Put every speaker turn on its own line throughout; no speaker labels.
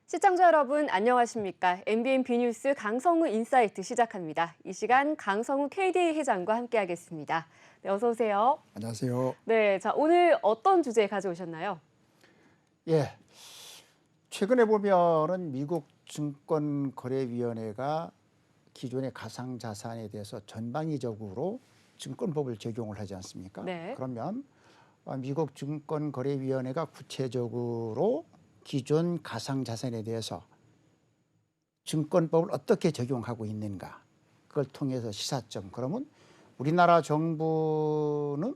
시청자 여러분 안녕하십니까? MBN B뉴스 강성우 인사이트 시작합니다. 이 시간 강성우 KDA 회장과 함께하겠습니다. 네, 어서 오세요.
안녕하세요.
네, 자 오늘 어떤 주제 가져오셨나요?
예, 최근에 보면은 미국 증권거래위원회가 기존의 가상자산에 대해서 전방위적으로 증권법을 적용을 하지 않습니까?
네.
그러면 미국 증권거래위원회가 구체적으로 기존 가상자산에 대해서 증권법을 어떻게 적용하고 있는가, 그걸 통해서 시사점, 그러면 우리나라 정부는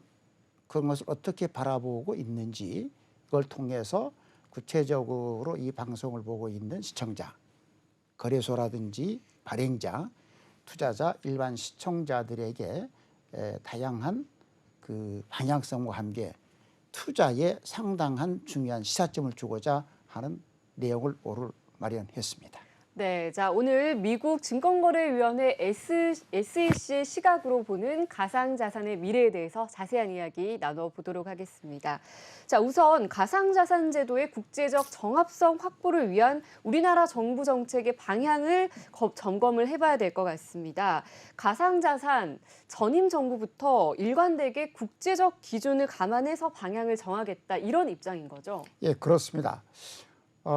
그것을 어떻게 바라보고 있는지, 그걸 통해서 구체적으로 이 방송을 보고 있는 시청자, 거래소라든지 발행자, 투자자, 일반 시청자들에게 다양한 그 방향성과 함께 투자에 상당한 중요한 시사점을 주고자 하는 내용을 오늘 마련했습니다.
네, 자 오늘 미국 증권거래위원회 SEC의 시각으로 보는 가상자산의 미래에 대해서 자세한 이야기 나눠보도록 하겠습니다. 자, 우선 가상자산 제도의 국제적 정합성 확보를 위한 우리나라 정부 정책의 방향을 점검을 해봐야 될 것 같습니다. 가상자산 전임 정부부터 일관되게 국제적 기준을 감안해서 방향을 정하겠다 이런 입장인 거죠?
예, 그렇습니다.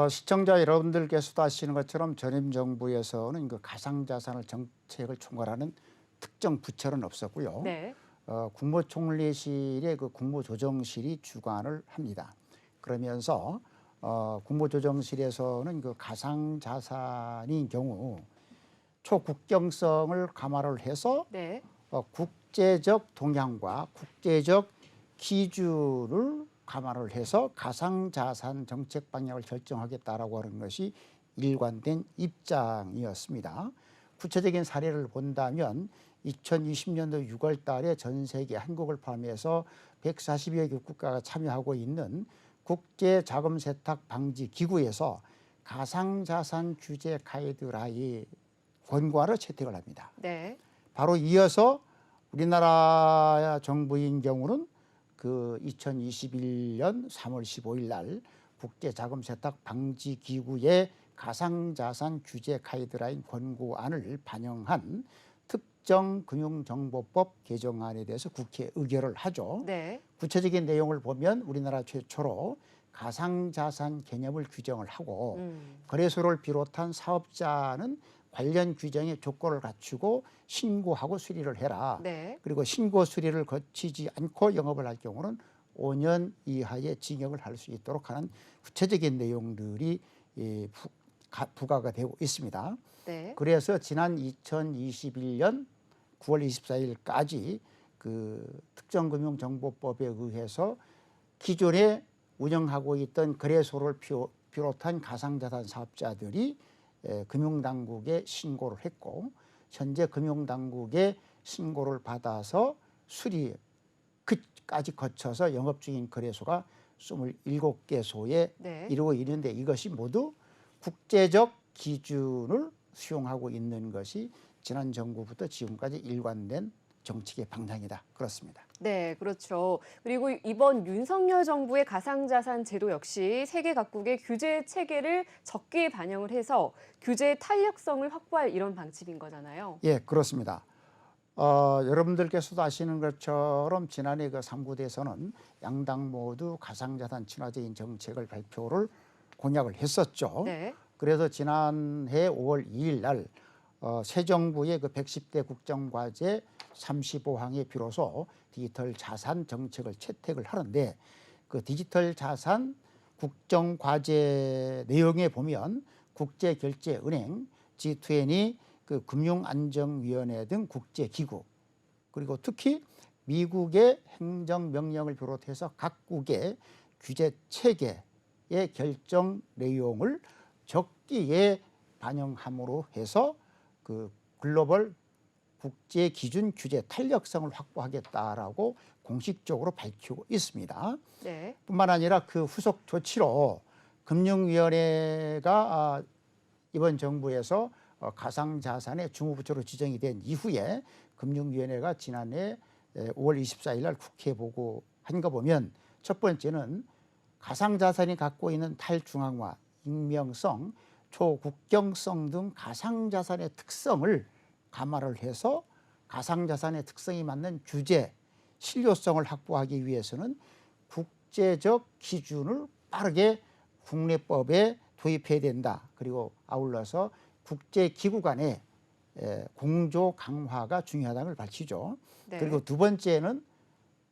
시청자 여러분들께서도 아시는 것처럼 전임 정부에서는 그 가상자산을 정책을 총괄하는 특정 부처는 없었고요.
네.
국무총리실의 그 국무조정실이 주관을 합니다. 그러면서 국무조정실에서는 그 가상자산인 경우 초국경성을 감안을 해서
네.
국제적 동향과 국제적 기준을 감안을 해서 가상자산 정책 방향을 결정하겠다라고 하는 것이 일관된 입장이었습니다. 구체적인 사례를 본다면 2020년도 6월 달에 전 세계 한국을 포함해서 140여 개 국가가 참여하고 있는 국제자금세탁 방지 기구에서 가상자산 규제 가이드라인 권고안을 채택을 합니다.
네.
바로 이어서 우리나라 정부인 경우는 그 2021년 3월 15일 날 국제자금세탁 방지 기구의 가상자산 규제 가이드라인 권고안을 반영한 특정금융정보법 개정안에 대해서 국회에 의결을 하죠.
네.
구체적인 내용을 보면 우리나라 최초로 가상자산 개념을 규정을 하고 거래소를 비롯한 사업자는 관련 규정의 조건을 갖추고 신고하고 수리를 해라.
네.
그리고 신고 수리를 거치지 않고 영업을 할 경우는 5년 이하의 징역을 할 수 있도록 하는 구체적인 내용들이 부과가 되고 있습니다.
네.
그래서 지난 2021년 9월 24일까지 그 특정금융정보법에 의해서 기존에 운영하고 있던 거래소를 비롯한 가상자산 사업자들이 금융당국에 신고를 했고, 현재 금융당국의 신고를 받아서 수리까지 거쳐서 영업 중인 거래소가 27개소에
네.
이루고 있는데, 이것이 모두 국제적 기준을 수용하고 있는 것이 지난 정부부터 지금까지 일관된 정책의 방향이다. 그렇습니다.
네, 그렇죠. 그리고 이번 윤석열 정부의 가상자산 제도 역시 세계 각국의 규제 체계를 적기에 반영을 해서 규제의 탄력성을 확보할 이런 방침인 거잖아요.
예, 그렇습니다. 여러분들께서도 아시는 것처럼 지난해 그 3구대에서는 양당 모두 가상자산 친화적인 정책을 발표를 공약을 했었죠.
네.
그래서 지난해 5월 2일 날 새 정부의 그 110대 국정과제 35항에 비로소 디지털 자산 정책을 채택을 하는데, 그 디지털 자산 국정과제 내용에 보면 국제결제은행, G20, 그 금융안정위원회 등 국제기구, 그리고 특히 미국의 행정명령을 비롯해서 각국의 규제 체계의 결정 내용을 적기에 반영함으로 해서 그 글로벌 국제 기준 규제 탄력성을 확보하겠다라고 공식적으로 밝히고 있습니다.
네.
뿐만 아니라 그 후속 조치로 금융위원회가 이번 정부에서 가상자산의 주무부처로 지정이 된 이후에 금융위원회가 지난해 5월 24일 날 국회에 보고한 거 보면, 첫 번째는 가상자산이 갖고 있는 탈중앙화, 초익명성, 초국경성 등 가상자산의 특성을 감안을 해서 가상자산의 특성이 맞는 규제, 실효성을 확보하기 위해서는 국제적 기준을 빠르게 국내법에 도입해야 된다. 그리고 아울러서 국제기구 간의 공조 강화가 중요하다는 걸 밝히죠.
네.
그리고 두 번째는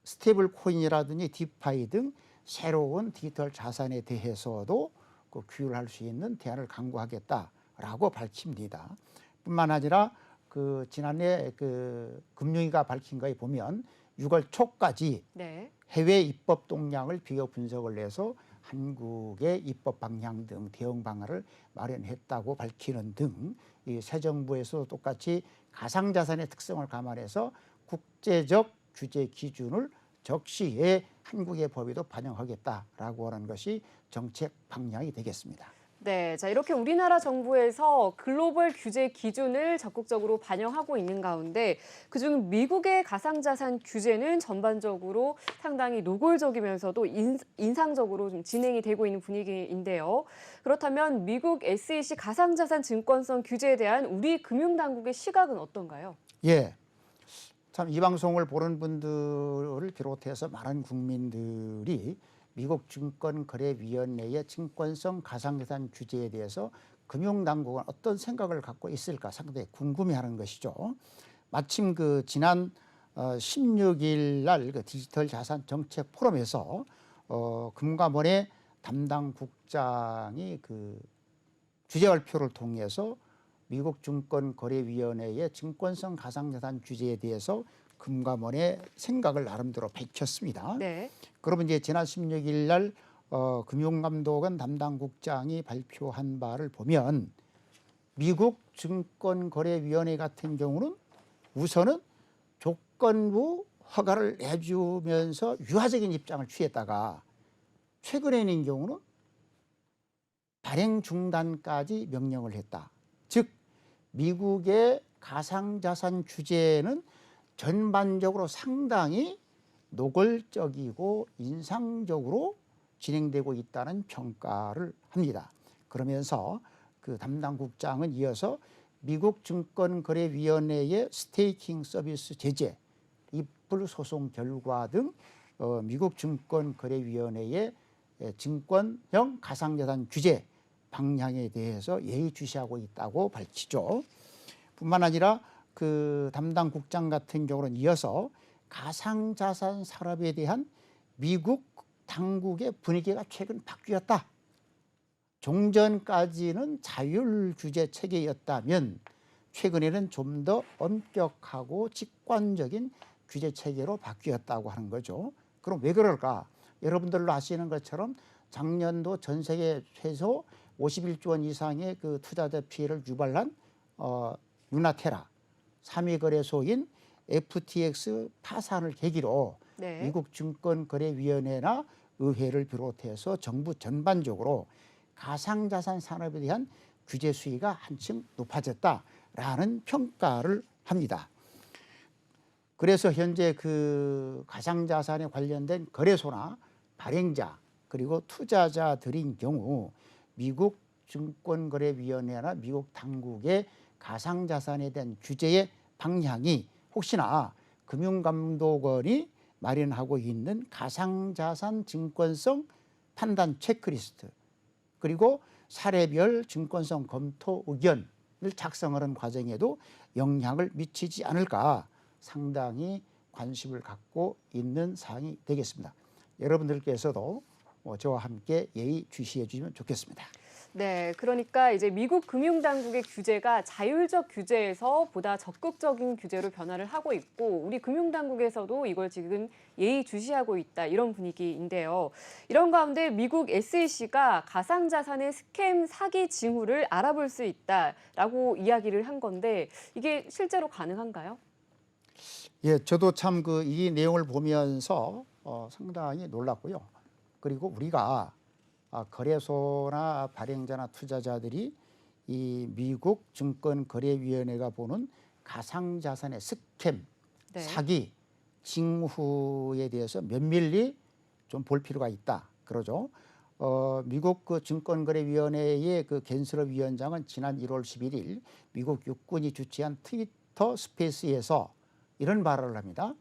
스테이블 코인이라든지 디파이 등 새로운 디지털 자산에 대해서도 그 규율을 할 수 있는 대안을 강구하겠다라고 밝힙니다. 뿐만 아니라 그 지난해 그 금융위가 밝힌 거에 보면 6월 초까지
네.
해외 입법 동향을 비교 분석을 해서 한국의 입법 방향 등 대응 방안을 마련했다고 밝히는 등 이 새 정부에서 똑같이 가상자산의 특성을 감안해서 국제적 규제 기준을 적시해 한국의 법에도 반영하겠다라고 하는 것이 정책 방향이 되겠습니다.
네, 자 이렇게 우리나라 정부에서 글로벌 규제 기준을 적극적으로 반영하고 있는 가운데 그중 미국의 가상자산 규제는 전반적으로 상당히 노골적이면서도 인상적으로 좀 진행이 되고 있는 분위기인데요. 그렇다면 미국 SEC 가상자산 증권성 규제에 대한 우리 금융당국의 시각은 어떤가요?
예, 참 이 방송을 보는 분들을 비롯해서 많은 국민들이 미국 증권거래위원회의 증권성 가상자산 규제에 대해서 금융당국은 어떤 생각을 갖고 있을까 상당히 궁금해하는 것이죠. 마침 그 지난 16일 날 그 디지털 자산 정책 포럼에서 금감원의 담당 국장이 그 주재 발표를 통해서 미국 증권거래위원회의 증권성 가상자산 규제에 대해서 금감원의 생각을 나름대로 밝혔습니다.
네.
그러면 이제 지난 16일 날 금융감독원 담당 국장이 발표한 바를 보면 미국 증권거래위원회 같은 경우는 우선은 조건부 허가를 내주면서 유화적인 입장을 취했다가 최근에는 경우는 발행 중단까지 명령을 했다. 즉 미국의 가상자산 규제는 전반적으로 상당히 노골적이고 인상적으로 진행되고 있다는 평가를 합니다. 그러면서 그 담당 국장은 이어서 미국 증권거래위원회의 스테이킹 서비스 제재, 입불 소송 결과 등 미국 증권거래위원회의 증권형 가상자산 규제 방향에 대해서 예의주시하고 있다고 밝히죠. 뿐만 아니라 그 담당 국장 같은 경우는 이어서 가상자산 산업에 대한 미국 당국의 분위기가 최근 바뀌었다. 종전까지는 자율 규제 체계였다면 최근에는 좀 더 엄격하고 직관적인 규제 체계로 바뀌었다고 하는 거죠. 그럼 왜 그럴까? 여러분들도 아시는 것처럼 작년도 전 세계 최소 51조 원 이상의 그 투자자 피해를 유발한 루나테라 3위 거래소인 FTX 파산을 계기로
네.
미국 증권거래위원회나 의회를 비롯해서 정부 전반적으로 가상자산 산업에 대한 규제 수위가 한층 높아졌다라는 평가를 합니다. 그래서 현재 그 가상자산에 관련된 거래소나 발행자 그리고 투자자들인 경우 미국 증권거래위원회나 미국 당국의 가상자산에 대한 규제의 방향이 혹시나 금융감독원이 마련하고 있는 가상자산 증권성 판단 체크리스트 그리고 사례별 증권성 검토 의견을 작성하는 과정에도 영향을 미치지 않을까 상당히 관심을 갖고 있는 사항이 되겠습니다. 여러분들께서도 저와 함께 예의주시해 주시면 좋겠습니다.
네, 그러니까 이제 미국 금융당국의 규제가 자율적 규제에서 보다 적극적인 규제로 변화를 하고 있고 우리 금융당국에서도 이걸 지금 예의주시하고 있다 이런 분위기인데요. 이런 가운데 미국 SEC가 가상자산의 스캠 사기 징후를 알아볼 수 있다라고 이야기를 한 건데 이게 실제로 가능한가요?
예, 저도 참 그 이 내용을 보면서 상당히 놀랐고요. 그리고 우리가 거래소나 발행자나 투자자들이 이 미국 증권거래위원회가 보는 가상자산의 스캠,
네.
사기, 징후에 대해서 면밀히 좀 볼 필요가 있다. 그러죠. 미국 그 증권거래위원회의 그 겐슬럽 위원장은 지난 1월 11일 미국 육군이 주최한 트위터 스페이스에서 이런 발언을 합니다.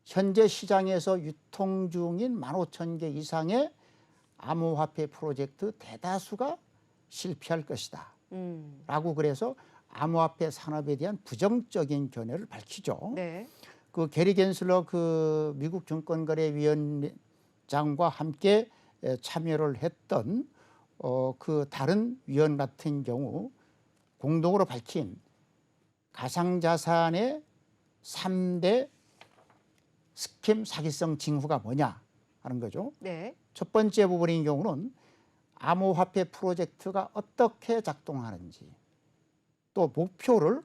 현재 시장에서 유통 중인 15,000개 이상의 암호화폐 프로젝트 대다수가 실패할 것이다. 라고 그래서 암호화폐 산업에 대한 부정적인 견해를 밝히죠.
네.
그 게리 겐슬러 그 미국 증권거래위원장과 함께 참여를 했던 그 다른 위원 같은 경우 공동으로 밝힌 가상자산의 3대 스캠 사기성 징후가 뭐냐 하는 거죠.
네.
첫 번째 부분인 경우는 암호화폐 프로젝트가 어떻게 작동하는지 또 목표를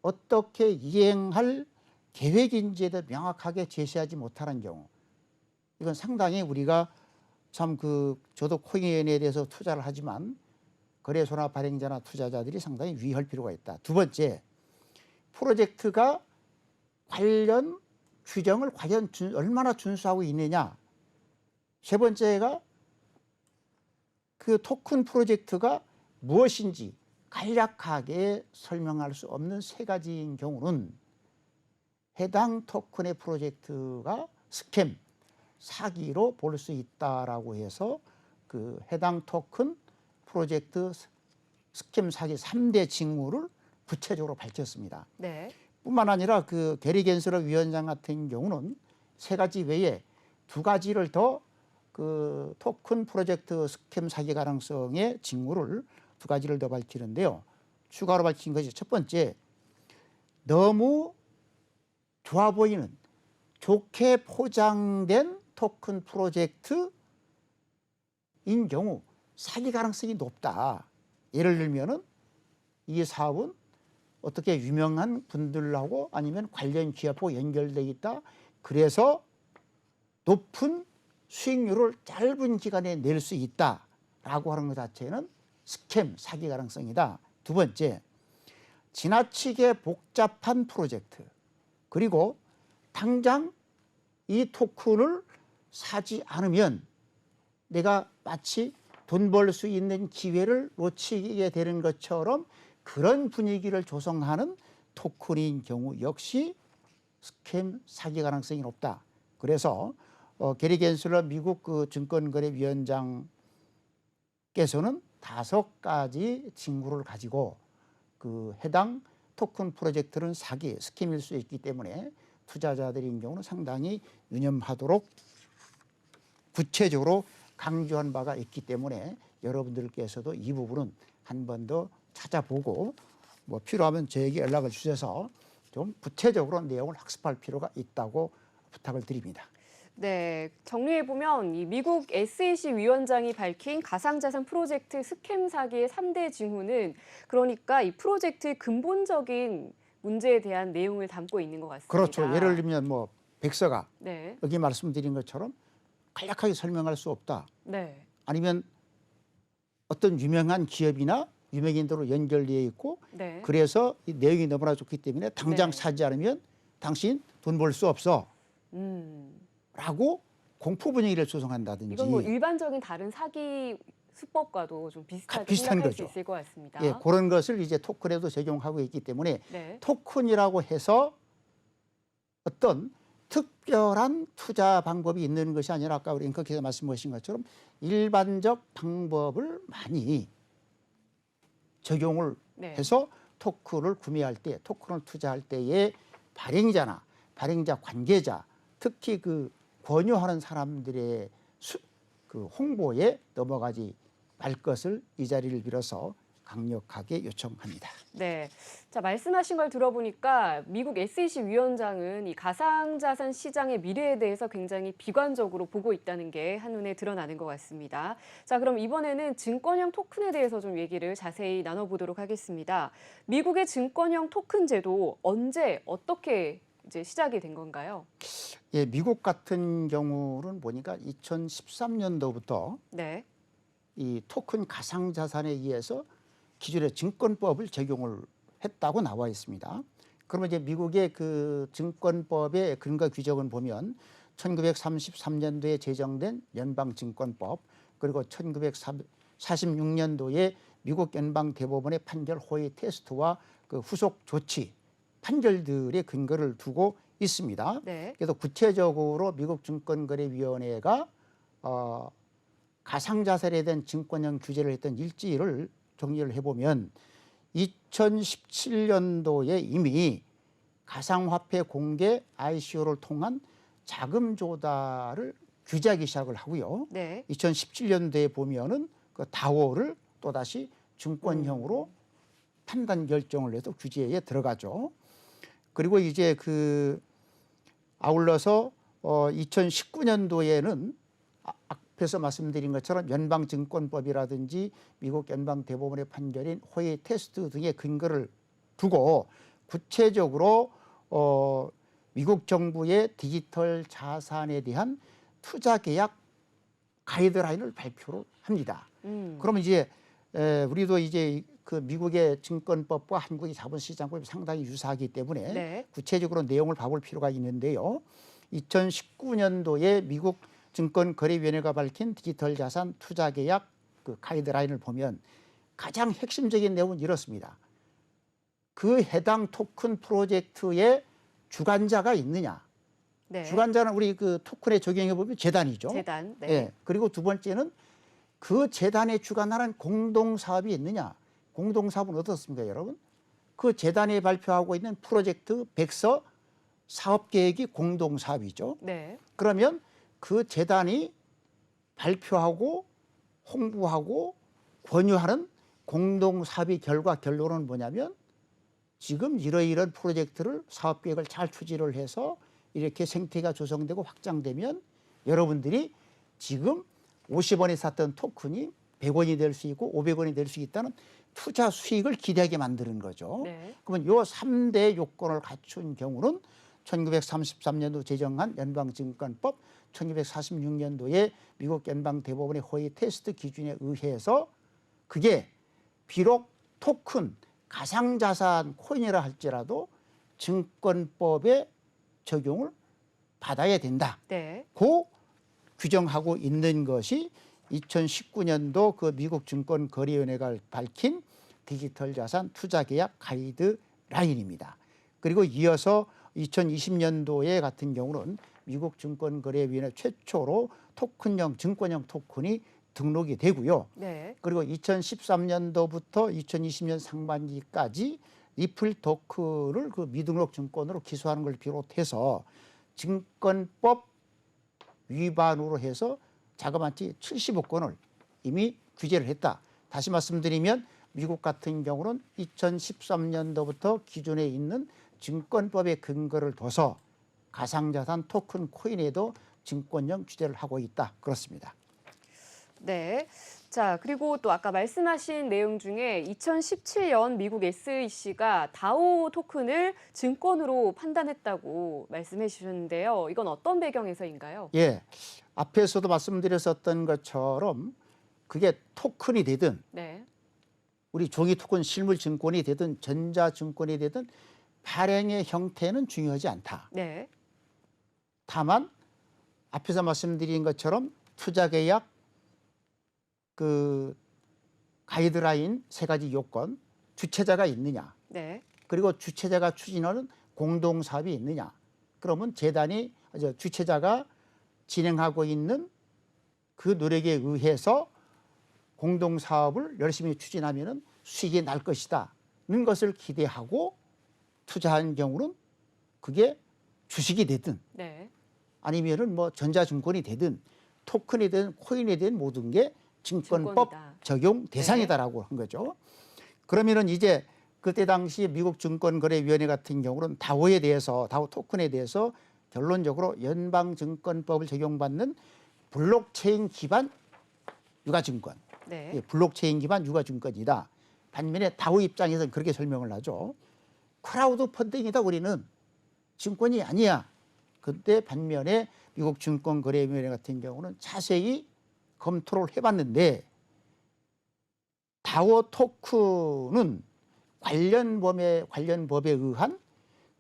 어떻게 이행할 계획인지에 대해 명확하게 제시하지 못하는 경우, 이건 상당히 우리가 참 저도 코인에 대해서 투자를 하지만 거래소나 발행자나 투자자들이 상당히 유의할 필요가 있다. 두 번째, 프로젝트가 관련 규정을 과연 얼마나 준수하고 있느냐. 세 번째가 그 토큰 프로젝트가 무엇인지 간략하게 설명할 수 없는 세 가지인 경우는 해당 토큰의 프로젝트가 스캠, 사기로 볼 수 있다라고 해서 그 해당 토큰 프로젝트 스캠 사기 3대 징후를 구체적으로 밝혔습니다.
네.
뿐만 아니라 그 게리 겐슬럽 위원장 같은 경우는 세 가지 외에 두 가지를 더 그 토큰 프로젝트 스캠 사기 가능성의 징후를 두 가지를 더 밝히는데요. 추가로 밝힌 것이 첫 번째, 너무 좋아 보이는 좋게 포장된 토큰 프로젝트인 경우 사기 가능성이 높다. 예를 들면은 이 사업은 어떻게 유명한 분들하고 아니면 관련 기업하고 연결되어 있다. 그래서 높은 수익률을 짧은 기간에 낼 수 있다라고 하는 것 자체는 스캠, 사기 가능성이다. 두 번째, 지나치게 복잡한 프로젝트. 그리고 당장 이 토큰을 사지 않으면 내가 마치 돈 벌 수 있는 기회를 놓치게 되는 것처럼 그런 분위기를 조성하는 토큰인 경우 역시 스캠 사기 가능성이 높다. 그래서 게리 겐슬러 미국 그 증권거래위원장께서는 5가지 징후를 가지고 그 해당 토큰 프로젝트는 사기, 스캠일 수 있기 때문에 투자자들인 경우는 상당히 유념하도록 구체적으로 강조한 바가 있기 때문에 여러분들께서도 이 부분은 한 번 더 찾아보고 뭐 필요하면 저에게 연락을 주셔서 좀 구체적으로 내용을 학습할 필요가 있다고 부탁을 드립니다.
네, 정리해보면 이 미국 SEC 위원장이 밝힌 가상자산 프로젝트 스캠 사기의 3대 징후는 그러니까 이 프로젝트의 근본적인 문제에 대한 내용을 담고 있는 것 같습니다.
그렇죠. 예를 들면 뭐 백서가
네.
여기 말씀드린 것처럼 간략하게 설명할 수 없다.
네.
아니면 어떤 유명한 기업이나 유명인들로 연결되어 있고
네.
그래서 이 내용이 너무나 좋기 때문에 당장
네.
사지 않으면 당신 돈 벌 수 없어 라고 공포 분위기를 조성한다든지.
이건 뭐 일반적인 다른 사기 수법과도 좀 비슷하게
비슷한
생각할
거죠.
수 있을 것 같습니다.
예, 그런 것을 이제 토큰에도 적용하고 있기 때문에
네.
토큰이라고 해서 어떤 특별한 투자 방법이 있는 것이 아니라 아까 우리 앵커께서 말씀하신 것처럼 일반적 방법을 많이 적용을
네.
해서 토큰을 구매할 때, 토큰을 투자할 때에 발행자나 발행자 관계자, 특히 그 권유하는 사람들의 그 홍보에 넘어가지 말 것을 이 자리를 빌어서 강력하게 요청합니다.
네. 자, 말씀하신 걸 들어보니까 미국 SEC 위원장은 이 가상자산 시장의 미래에 대해서 굉장히 비관적으로 보고 있다는 게 한눈에 드러나는 것 같습니다. 자, 그럼 이번에는 증권형 토큰에 대해서 좀 얘기를 자세히 나눠보도록 하겠습니다. 미국의 증권형 토큰 제도 언제 어떻게 이제 시작이 된 건가요?
예, 미국 같은 경우는 보니까 2013년도부터
네.
이 토큰 가상자산에 의해서 기존의 증권법을 적용을 했다고 나와 있습니다. 그러면 이제 미국의 그 증권법의 근거 규정을 보면 1933년도에 제정된 연방증권법, 그리고 1946년도에 미국 연방대법원의 판결 호의 테스트와 그 후속 조치 판결들의 근거를 두고 있습니다.
네.
그래서 구체적으로 미국 증권거래위원회가 가상자산에 대한 증권형 규제를 했던 일지를 정리를 해보면 2017년도에 이미 가상화폐 공개 ICO를 통한 자금 조달을 규제하기 시작을 하고요.
네.
2017년도에 보면은 그 다오를 또다시 증권형으로 판단 결정을 해서 규제에 들어가죠. 그리고 이제 그 아울러서 2019년도에는 앞에서 말씀드린 것처럼 연방증권법이라든지 미국 연방대법원의 판결인 호의 테스트 등의 근거를 두고 구체적으로 미국 정부의 디지털 자산에 대한 투자 계약 가이드라인을 발표를 합니다. 그러면 이제 우리도 이제 그 미국의 증권법과 한국의 자본시장법이 상당히 유사하기 때문에
네.
구체적으로 내용을 봐볼 필요가 있는데요. 2019년도에 미국 증권거래위원회가 밝힌 디지털 자산 투자 계약 그 가이드라인을 보면 가장 핵심적인 내용은 이렇습니다. 그 해당 토큰 프로젝트의 주관자가 있느냐.
네.
주관자는 우리 그 토큰에 적용해 보면 재단이죠.
재단. 네.
예. 그리고 두 번째는 그 재단에 주관하는 공동사업이 있느냐. 공동사업은 어떻습니까, 여러분? 그 재단이 발표하고 있는 프로젝트 백서 사업계획이 공동사업이죠.
네.
그러면 그 재단이 발표하고 홍보하고 권유하는 공동사업의 결과 결론은 뭐냐면 지금 이러이러한 프로젝트를 사업계획을 잘 추진을 해서 이렇게 생태가 조성되고 확장되면 여러분들이 지금 50원에 샀던 토큰이 100원이 될 수 있고 500원이 될 수 있다는 투자 수익을 기대하게 만드는 거죠.
네.
그러면 요 3대 요건을 갖춘 경우는 1933년도 제정한 연방증권법, 1946년도에 미국 연방대법원의 호의 테스트 기준에 의해서 그게 비록 토큰, 가상자산 코인이라 할지라도 증권법에 적용을 받아야 된다.
네.
고 규정하고 있는 것이 2019년도 그 미국 증권거래위원회가 밝힌 디지털 자산 투자계약 가이드라인입니다. 그리고 이어서 2020년도에 같은 경우는 미국 증권거래위원회 최초로 토큰형 증권형 토큰이 등록이 되고요.
네.
그리고 2013년도부터 2020년 상반기까지 리플 토큰을 그 미등록 증권으로 기소하는 걸 비롯해서 증권법 위반으로 해서 자그마치 75건을 이미 규제를 했다. 다시 말씀드리면 미국 같은 경우는 2013년도부터 기존에 있는 증권법의 근거를 둬서 가상자산 토큰 코인에도 증권형 규제를 하고 있다. 그렇습니다.
네. 자, 그리고 또 아까 말씀하신 내용 중에 2017년 미국 SEC가 다오 토큰을 증권으로 판단했다고 말씀해 주셨는데요. 이건 어떤 배경에서인가요?
예. 앞에서도 말씀드렸었던 것처럼 그게 토큰이 되든
네.
우리 종이 토큰 실물 증권이 되든 전자증권이 되든 발행의 형태는 중요하지 않다.
네.
다만 앞에서 말씀드린 것처럼 투자계약 그 가이드라인 세 가지 요건, 주체자가 있느냐,
네.
그리고 주체자가 추진하는 공동사업이 있느냐. 그러면 재단이 주체자가 진행하고 있는 그 노력에 의해서 공동사업을 열심히 추진하면 수익이 날 것이다는 것을 기대하고 투자한 경우는 그게 주식이 되든
네.
아니면은 뭐 전자증권이 되든 토큰이 되든 코인이 되든 모든 게 증권법
증권이다.
적용 대상이다라고 한 거죠. 그러면은 이제 그때 당시 미국 증권거래위원회 같은 경우는 다오에 대해서 다오 토큰에 대해서 결론적으로 연방증권법을 적용받는 블록체인 기반 유가증권,
네.
블록체인 기반 유가증권이다. 반면에 다오 입장에서는 그렇게 설명을 하죠. 크라우드 펀딩이다. 우리는 증권이 아니야. 그때 반면에 미국 증권거래위원회 같은 경우는 자세히 검토를 해봤는데 다오 토큰은 관련 법에 의한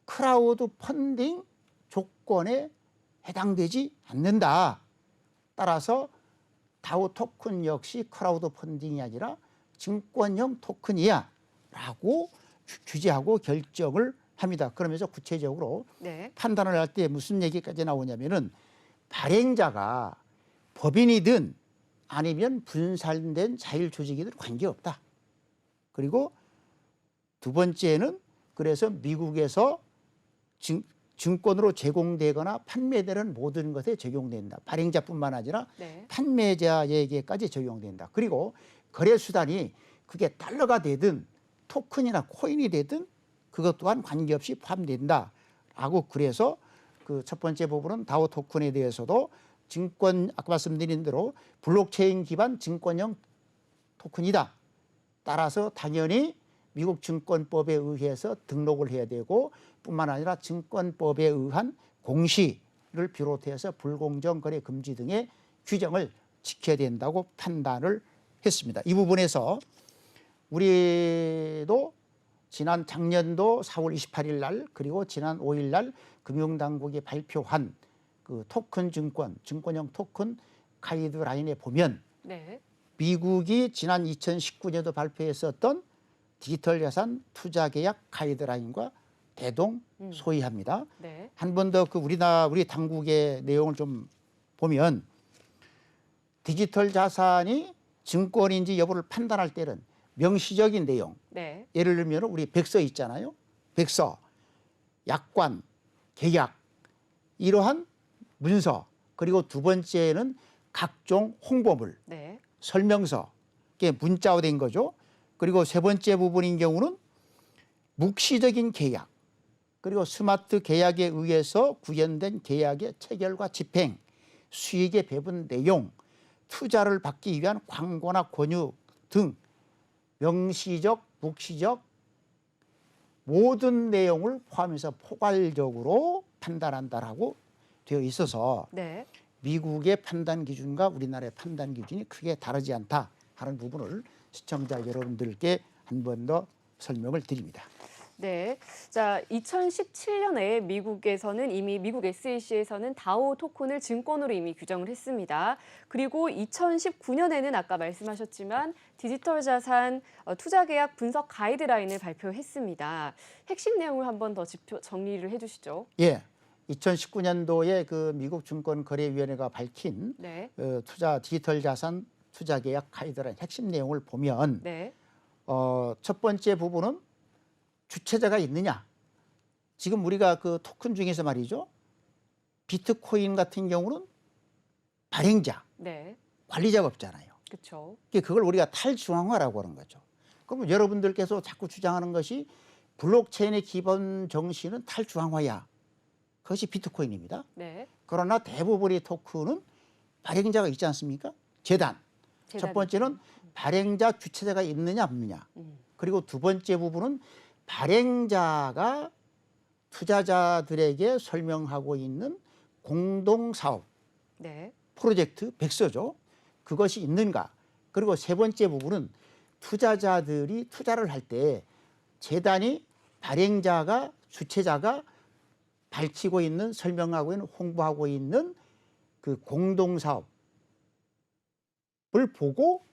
크라우드 펀딩 조건에 해당되지 않는다. 따라서 다오 토큰 역시 크라우드 펀딩이 아니라 증권형 토큰이야 라고 규제하고 결정을 합니다. 그러면서 구체적으로
네.
판단을 할 때 무슨 얘기까지 나오냐면은 발행자가 법인이든 아니면 분산된 자율조직이든 관계없다. 그리고 두 번째는 그래서 미국에서 증권으로 제공되거나 판매되는 모든 것에 적용된다. 발행자뿐만 아니라
네.
판매자에게까지 적용된다. 그리고 거래 수단이 그게 달러가 되든 토큰이나 코인이 되든 그것 또한 관계없이 포함된다. 라고 그래서 그 첫 번째 부분은 다오 토큰에 대해서도 증권 아까 말씀드린 대로 블록체인 기반 증권형 토큰이다. 따라서 당연히 미국 증권법에 의해서 등록을 해야 되고 뿐만 아니라 증권법에 의한 공시를 비롯해서 불공정 거래 금지 등의 규정을 지켜야 된다고 판단을 했습니다. 이 부분에서 우리도 지난 작년도 4월 28일 날 그리고 지난 5일 날 금융당국이 발표한 그 토큰 증권형 토큰 가이드라인에 보면
네.
미국이 지난 2019년도 발표했었던 디지털 자산 투자 계약 가이드라인과 대동소이합니다.
네.
한 번 더 그 우리 당국의 내용을 좀 보면 디지털 자산이 증권인지 여부를 판단할 때는 명시적인 내용,
네.
예를 들면 우리 백서 있잖아요. 백서, 약관, 계약 이러한 문서, 그리고 두 번째는 각종 홍보물,
네.
설명서, 이게 문자화된 거죠. 그리고 세 번째 부분인 경우는 묵시적인 계약, 그리고 스마트 계약에 의해서 구현된 계약의 체결과 집행, 수익의 배분 내용, 투자를 받기 위한 광고나 권유 등 명시적, 묵시적 모든 내용을 포함해서 포괄적으로 판단한다라고 되어 있어서
네.
미국의 판단 기준과 우리나라의 판단 기준이 크게 다르지 않다 하는 부분을 시청자 여러분들께 한 번 더 설명을 드립니다.
네. 자, 2017년에 미국에서는 이미 미국 SEC에서는 다오 토큰을 증권으로 이미 규정을 했습니다. 그리고 2019년에는 아까 말씀하셨지만 디지털 자산 투자 계약 분석 가이드라인을 발표했습니다. 핵심 내용을 한 번 더 정리를 해 주시죠.
예. 2019년도에 그 미국 증권거래위원회가 밝힌
네.
디지털 자산 투자 계약 가이드라인 핵심 내용을 보면
네.
첫 번째 부분은 주체자가 있느냐. 지금 우리가 그 토큰 중에서 말이죠. 비트코인 같은 경우는 발행자,
네.
관리자가 없잖아요.
그렇죠.
그걸 우리가 탈중앙화라고 하는 거죠. 그럼 여러분들께서 자꾸 주장하는 것이 블록체인의 기본 정신은 탈중앙화야. 그것이 비트코인입니다.
네.
그러나 대부분의 토큰은 발행자가 있지 않습니까? 재단. 첫 번째는 발행자 주체자가 있느냐 없느냐. 그리고 두 번째 부분은 발행자가 투자자들에게 설명하고 있는 공동사업,
네.
프로젝트, 백서죠. 그것이 있는가. 그리고 세 번째 부분은 투자자들이 투자를 할 때 재단이 발행자가 주체자가 밝히고 있는 설명하고 있는 홍보하고 있는 그 공동사업을 보고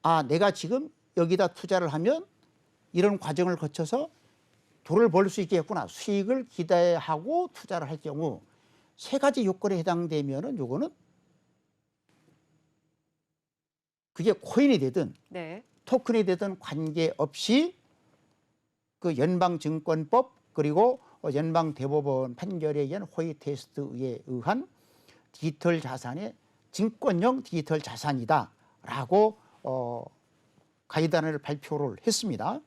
아 내가 지금 여기다 투자를 하면 이런 과정을 거쳐서 돈을 벌 수 있겠구나 수익을 기대하고 투자를 할 경우 세 가지 요건에 해당되면은 요거는 그게 코인이 되든
네.
토큰이 되든 관계없이 그 연방증권법 그리고 연방대법원 판결에 의한 호의 테스트에 의한 디지털 자산의 증권형 디지털 자산이다라고 가이드라인을 발표를 했습니다.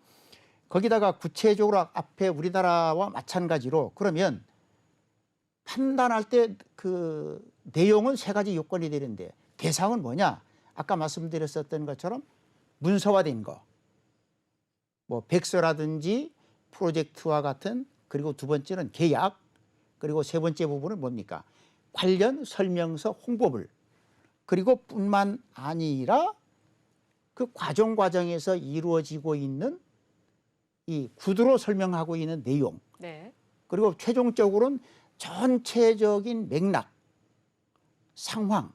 거기다가 구체적으로 앞에 우리나라와 마찬가지로 그러면 판단할 때 그 내용은 세 가지 요건이 되는데 대상은 뭐냐? 아까 말씀드렸었던 것처럼 문서화된 거, 뭐 백서라든지 프로젝트와 같은 그리고 두 번째는 계약 그리고 세 번째 부분은 뭡니까? 관련 설명서 홍보물 그리고 뿐만 아니라 그 과정에서 이루어지고 있는 이 구두로 설명하고 있는 내용
네.
그리고 최종적으로는 전체적인 맥락, 상황,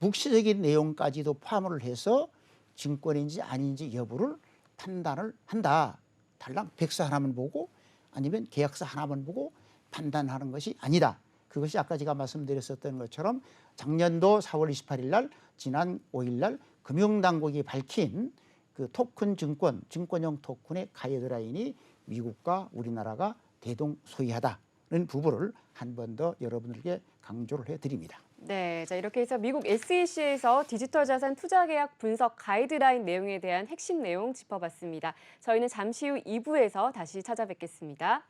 묵시적인 내용까지도 포함을 해서 증권인지 아닌지 여부를 판단을 한다. 달랑 백서 하나만 보고 아니면 계약서 하나만 보고 판단하는 것이 아니다. 그것이 아까 제가 말씀드렸었던 것처럼 작년도 4월 28일 날 지난 5일 날 금융당국이 밝힌 그 토큰 증권, 증권형 토큰의 가이드라인이 미국과 우리나라가 대동소이하다는 부분을 한 번 더 여러분들께 강조를 해드립니다.
네, 자 이렇게 해서 미국 SEC에서 디지털 자산 투자 계약 분석 가이드라인 내용에 대한 핵심 내용 짚어봤습니다. 저희는 잠시 후 2부에서 다시 찾아뵙겠습니다.